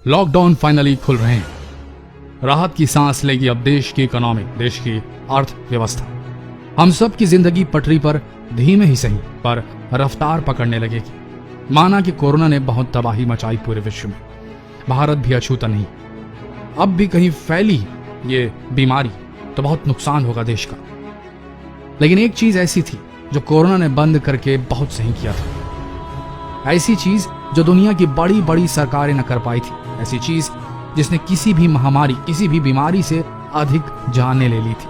Lockdown finally खुल रहे हैं। राहत की सांस लेगी अब देश की इकोनॉमी, देश की अर्थव्यवस्था। हम सब की जिंदगी पटरी पर धीमे ही सही पर रफ्तार पकड़ने लगेगी। माना कि कोरोना ने बहुत तबाही मचाई पूरे विश्व में, भारत भी अछूता नहीं। अब भी कहीं फैली ये बीमारी तो बहुत नुकसान होगा देश का। लेकिन एक चीज ऐसी थी जो कोरोना ने बंद करके बहुत सही किया था। ऐसी चीज जो दुनिया की बड़ी बड़ी सरकारें न कर पाई थी। ऐसी चीज जिसने किसी भी महामारी, किसी भी बीमारी से अधिक जानें ले ली थी,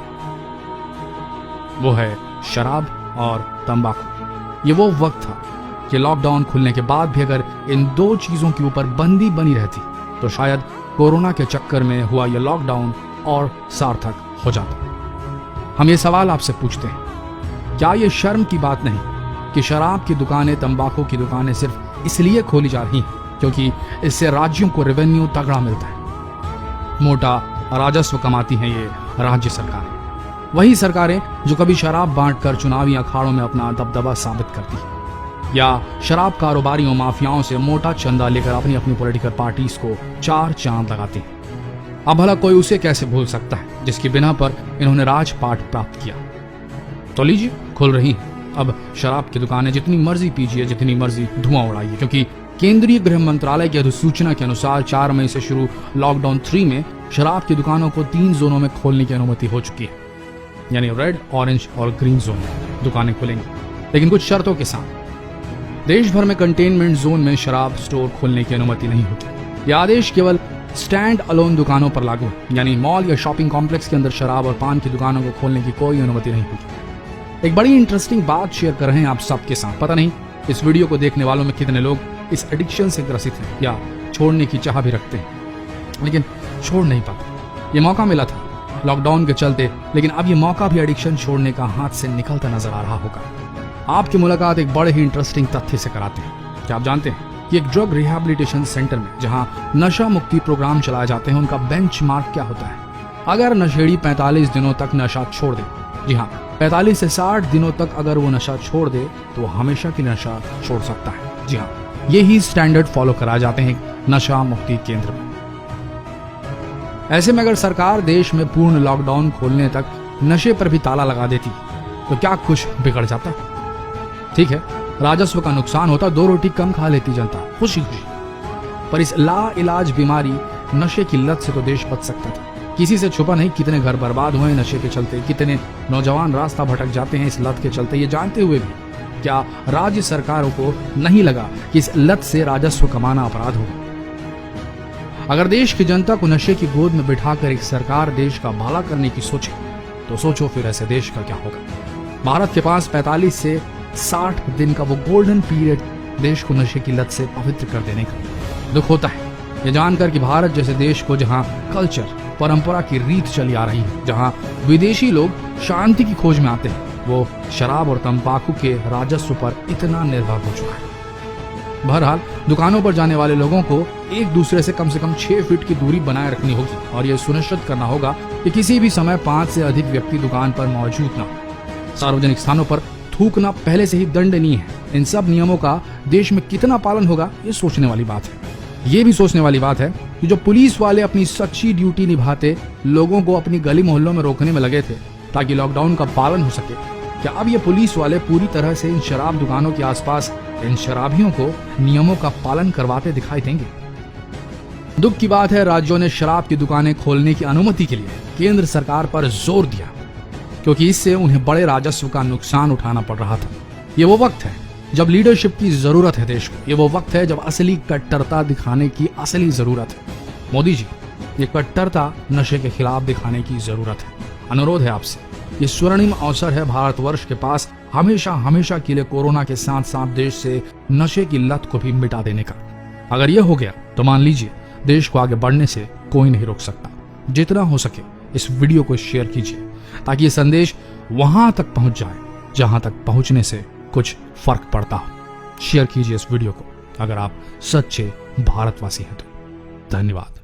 वो है शराब और तंबाकू। ये वो वक्त था कि लॉकडाउन खुलने के बाद भी अगर इन दो चीजों के ऊपर बंदी बनी रहती तो शायद कोरोना के चक्कर में हुआ यह लॉकडाउन और सार्थक हो जाता। हम ये सवाल आपसे पूछते हैं, क्या ये शर्म की बात नहीं कि शराब की दुकानें, तंबाकू की दुकानें सिर्फ इसलिए खोली जा रही हैं क्योंकि इससे राज्यों को रेवेन्यू तगड़ा मिलता है, मोटा राजस्व कमाती हैं ये राज्य सरकारें। वही सरकारें जो कभी शराब बांटकर चुनावी अखाड़ों में अपना दबदबा साबित करती है या शराब कारोबारियों, माफियाओं से मोटा चंदा लेकर अपनी अपनी पॉलिटिकल पार्टीज को चार चांद लगाती है। अब भला कोई उसे कैसे भूल सकता है जिसकी बिना पर इन्होंने राजपाट प्राप्त किया। तो लीजिए, खुल रही अब शराब की दुकानें, जितनी मर्जी पीजिए, जितनी मर्जी धुआं उड़ाइए, क्योंकि केंद्रीय गृह मंत्रालय की अधिसूचना के अनुसार 4 मई से शुरू लॉकडाउन 3 में शराब की दुकानों को 3 जोनों में खोलने की अनुमति हो चुकी है। यानी रेड, ऑरेंज और ग्रीन जोन में दुकानें खुलेंगी, लेकिन कुछ शर्तों के साथ। देश भर में कंटेनमेंट जोन में शराब स्टोर खोलने की अनुमति नहीं होगी। यह आदेश केवल स्टैंड अलोन दुकानों पर लागू है, यानी मॉल या शॉपिंग कॉम्प्लेक्स के अंदर शराब और पान की दुकानों को खोलने की कोई अनुमति नहीं होगी। एक बड़ी इंटरेस्टिंग बात शेयर कर रहे हैं आप सबके साथ। पता नहीं इस वीडियो को देखने वालों में कितने लोग इस एडिक्शन से ग्रसित हैं या छोड़ने की चाह भी रखते हैं, लेकिन छोड़ नहीं पाते। ये मौका मिला था लॉकडाउन के चलते, लेकिन अब ये मौका भी एडिक्शन छोड़ने का हाथ से निकलता नजर आ रहा होगा। आपकी मुलाकात एक बड़े ही इंटरेस्टिंग तथ्य से कराते हैं। क्या आप जानते हैं कि एक ड्रग रिहैबिलिटेशन सेंटर में जहां नशा मुक्ति प्रोग्राम चलाए जाते हैं, उनका बेंचमार्क क्या होता है? अगर नशेड़ी 45 दिनों तक नशा छोड़ दे, जी हाँ, 45 से 60 दिनों तक अगर वो नशा छोड़ दे तो हमेशा की नशा छोड़ सकता है। जी हाँ, यही स्टैंडर्ड फॉलो कराए जाते हैं नशा मुक्ति केंद्र में। ऐसे में अगर सरकार देश में पूर्ण लॉकडाउन खोलने तक नशे पर भी ताला लगा देती तो क्या कुछ बिगड़ जाता? ठीक है, राजस्व का नुकसान होता, 2 रोटी कम खा लेती जनता खुशी खुशी, पर इस लाइलाज बीमारी नशे की लत से तो देश बच सकता था। किसी से छुपा नहीं कितने घर बर्बाद हुए नशे के चलते, कितने नौजवान रास्ता भटक जाते हैं इस लत के चलते। ये जानते हुए भी क्या राज्य सरकारों को नहीं लगा कि इस लत से राजस्व कमाना अपराध होगा? अगर देश की जनता को नशे की गोद में बिठाकर एक सरकार देश का भला करने की सोचे तो सोचो फिर ऐसे देश का क्या होगा। भारत के पास 45 से 60 दिन का वो गोल्डन पीरियड देश को नशे की लत से पवित्र कर देने का। दुख होता है ये जानकर कि भारत जैसे देश को, जहां कल्चर, परंपरा की रीत चली आ रही है, जहां विदेशी लोग शांति की खोज में आते हैं, वो शराब और तंबाकू के राजस्व पर इतना निर्भर हो चुका है। बहरहाल दुकानों पर जाने वाले लोगों को एक दूसरे से कम 6 फीट की दूरी बनाए रखनी होगी और यह सुनिश्चित करना होगा कि किसी भी समय 5 से अधिक व्यक्ति दुकान पर मौजूद न हो। सार्वजनिक स्थानों पर थूकना पहले से ही दंडनीय है। इन सब नियमों का देश में कितना पालन होगा, ये सोचने वाली बात है। ये भी सोचने वाली बात है कि जो पुलिस वाले अपनी सच्ची ड्यूटी निभाते लोगों को अपनी गली मोहल्लों में रोकने में लगे थे ताकि लॉकडाउन का पालन हो सके, क्या अब ये पुलिस वाले पूरी तरह से इन शराब दुकानों के आसपास इन शराबियों को नियमों का पालन करवाते दिखाई देंगे? दुख की बात है, राज्यों ने शराब की दुकानें खोलने की अनुमति के लिए केंद्र सरकार पर जोर दिया क्योंकि इससे उन्हें बड़े राजस्व का नुकसान उठाना पड़ रहा था। ये वो वक्त है जब लीडरशिप की जरूरत है देश को। ये वो वक्त है जब असली कट्टरता दिखाने की असली जरूरत है। मोदी जी, ये कट्टरता नशे के खिलाफ दिखाने की जरूरत है। अनुरोध है आपसे, ये स्वर्णिम अवसर है भारतवर्ष के पास हमेशा हमेशा के लिए कोरोना के साथ साथ देश से नशे की लत को भी मिटा देने का। अगर यह हो गया तो मान लीजिए देश को आगे बढ़ने से कोई नहीं रोक सकता। जितना हो सके इस वीडियो को शेयर कीजिए ताकि ये संदेश वहां तक पहुंच जाए जहां तक पहुंचने से कुछ फर्क पड़ता हो। शेयर कीजिए इस वीडियो को अगर आप सच्चे भारतवासी हैं तो। धन्यवाद।